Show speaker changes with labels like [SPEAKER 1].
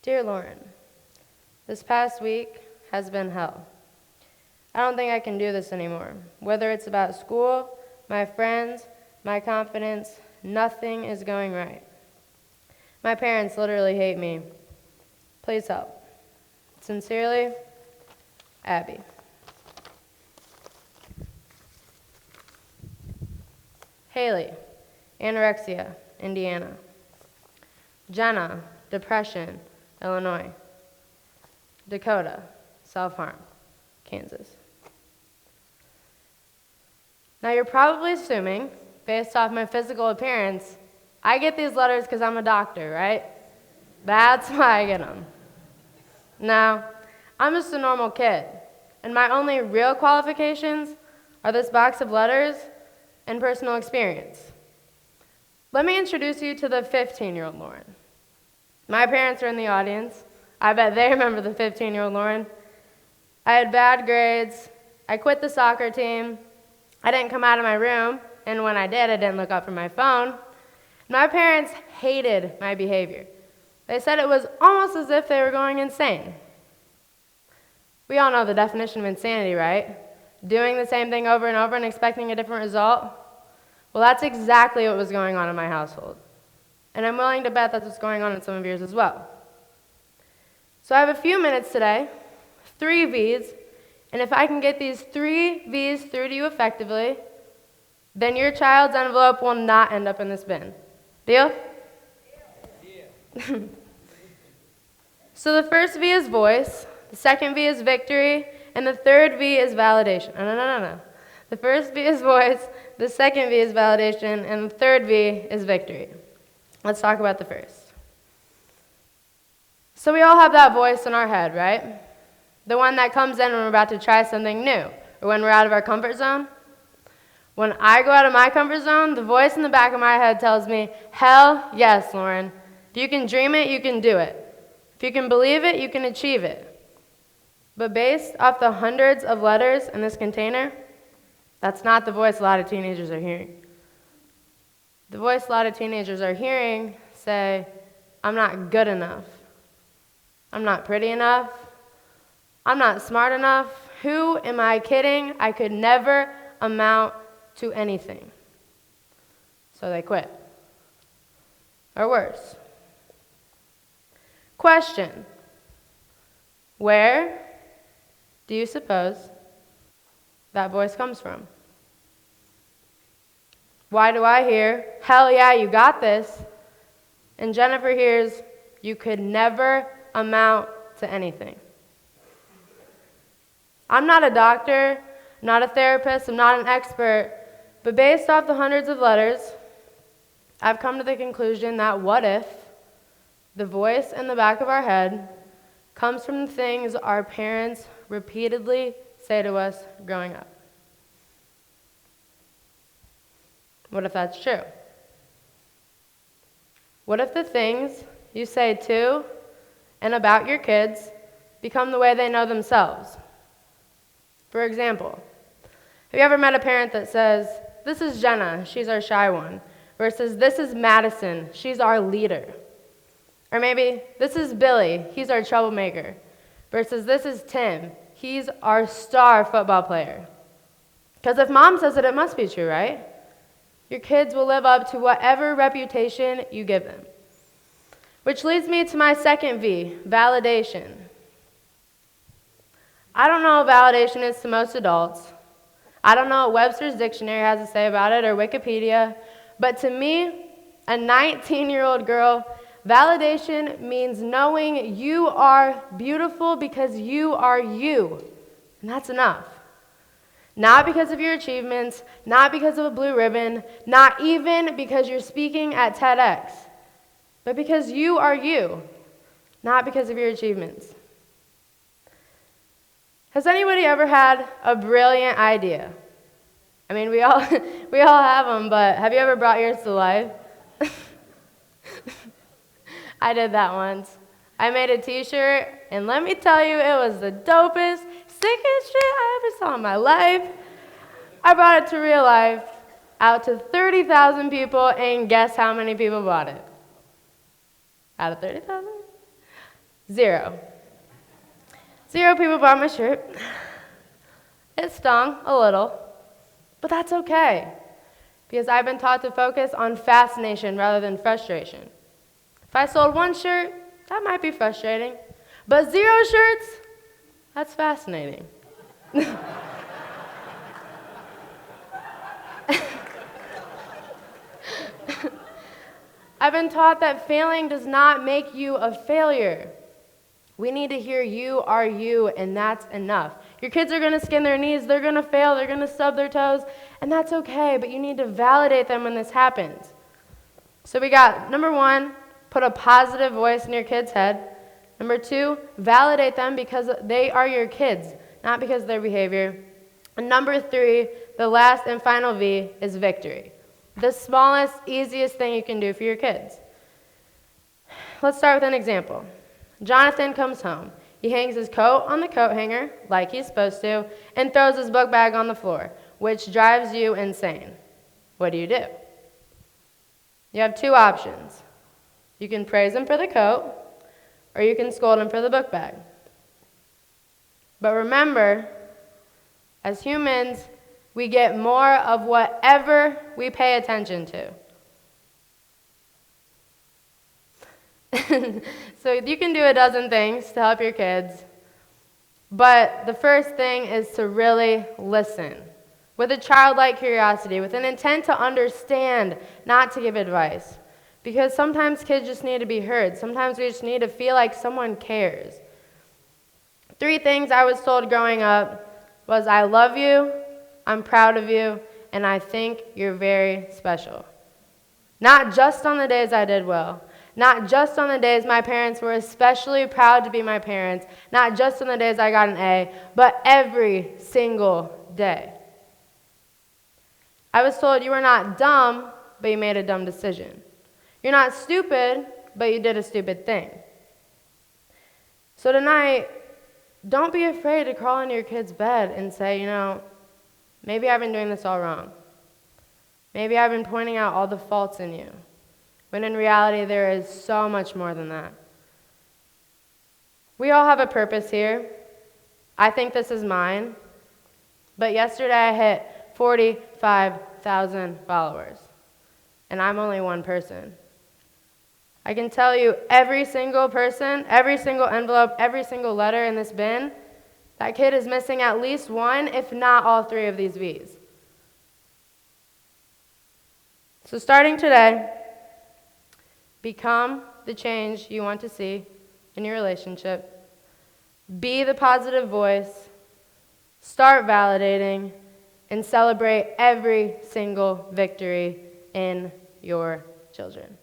[SPEAKER 1] Dear Lauren, this past week has been hell. I don't think I can do this anymore. Whether it's about school, my friends, my confidence, nothing is going right. My parents literally hate me. Please help. Sincerely, Abby. Haley, anorexia, Indiana. Jenna, depression, Illinois. Dakota, self-harm, Kansas. Now you're probably assuming, based off my physical appearance, I get these letters because I'm a doctor, right? That's why I get them. No, I'm just a normal kid, and my only real qualifications are this box of letters and personal experience. Let me introduce you to the 15-year-old Lauren. My parents are in the audience. I bet they remember the 15-year-old Lauren. I had bad grades. I quit the soccer team. I didn't come out of my room, and when I did, I didn't look up from my phone. My parents hated my behavior. They said it was almost as if they were going insane. We all know the definition of insanity, right? Doing the same thing over and over and expecting a different result. Well, that's exactly what was going on in my household. And I'm willing to bet that's what's going on in some of yours as well. So I have a few minutes today, 3 V's, and if I can get these 3 V's through to you effectively, then your child's envelope will not end up in this bin. Deal? Yeah. So the first V is voice, the second V is victory, and the third V is validation. No. The first V is voice, the second V is validation, and the third V is victory. Let's talk about the first. So we all have that voice in our head, right? The one that comes in when we're about to try something new, or when we're out of our comfort zone. When I go out of my comfort zone, the voice in the back of my head tells me, hell yes, Lauren. If you can dream it, you can do it. If you can believe it, you can achieve it. But based off the hundreds of letters in this container, that's not the voice a lot of teenagers are hearing. The voice a lot of teenagers are hearing say, I'm not good enough. I'm not pretty enough. I'm not smart enough. Who am I kidding? I could never amount to anything. So they quit. Or worse. Question. Where do you suppose that voice comes from? Why do I hear, hell yeah, you got this? And Jennifer hears, you could never amount to anything. I'm not a doctor, I'm not a therapist, I'm not an expert, but based off the hundreds of letters, I've come to the conclusion that what if the voice in the back of our head comes from the things our parents repeatedly say to us growing up? What if that's true? What if the things you say to and about your kids become the way they know themselves? For example, have you ever met a parent that says, this is Jenna, she's our shy one, versus this is Madison, she's our leader? Or maybe, this is Billy, he's our troublemaker, versus this is Tim, he's our star football player. Because if mom says it, it must be true, right? Your kids will live up to whatever reputation you give them. Which leads me to my second V, validation. I don't know what validation is to most adults. I don't know what Webster's dictionary has to say about it or Wikipedia. But to me, a 19-year-old girl, validation means knowing you are beautiful because you are you. And that's enough. Not because of your achievements, not because of a blue ribbon, not even because you're speaking at TEDx, but because you are you, not because of your achievements. Has anybody ever had a brilliant idea? I mean, we all have them, but have you ever brought yours to life? I did that once. I made a t-shirt, and let me tell you, it was the dopest, sickest shit I ever saw in my life. I brought it to real life, out to 30,000 people, and guess how many people bought it? Out of 30,000? 0. 0 people bought my shirt. It stung a little, but that's okay, because I've been taught to focus on fascination rather than frustration. If I sold 1 shirt, that might be frustrating, but 0 shirts, that's fascinating. I've been taught that failing does not make you a failure. We need to hear you are you, and that's enough. Your kids are going to skin their knees, they're going to fail, they're going to stub their toes, and that's okay, but you need to validate them when this happens. So we got, number 1, put a positive voice in your kid's head. Number 2, validate them because they are your kids, not because of their behavior. And number 3, the last and final V, is victory. The smallest, easiest thing you can do for your kids. Let's start with an example. Jonathan comes home. He hangs his coat on the coat hanger, like he's supposed to, and throws his book bag on the floor, which drives you insane. What do? You have 2 options. You can praise him for the coat, or you can scold him for the book bag. But remember, as humans, we get more of whatever we pay attention to. So you can do a dozen things to help your kids, but the first thing is to really listen with a childlike curiosity, with an intent to understand, not to give advice. Because sometimes kids just need to be heard. Sometimes we just need to feel like someone cares. 3 things I was told growing up was, I love you, I'm proud of you, and I think you're very special. Not just on the days I did well. Not just on the days my parents were especially proud to be my parents. Not just on the days I got an A, but every single day. I was told you were not dumb, but you made a dumb decision. You're not stupid, but you did a stupid thing. So tonight, don't be afraid to crawl into your kid's bed and say, maybe I've been doing this all wrong. Maybe I've been pointing out all the faults in you. When in reality, there is so much more than that. We all have a purpose here. I think this is mine. But yesterday I hit 45,000 followers. And I'm only one person. I can tell you every single person, every single envelope, every single letter in this bin, that kid is missing at least 1, if not all 3 of these V's. So starting today, become the change you want to see in your relationship. Be the positive voice. Start validating and celebrate every single victory in your children.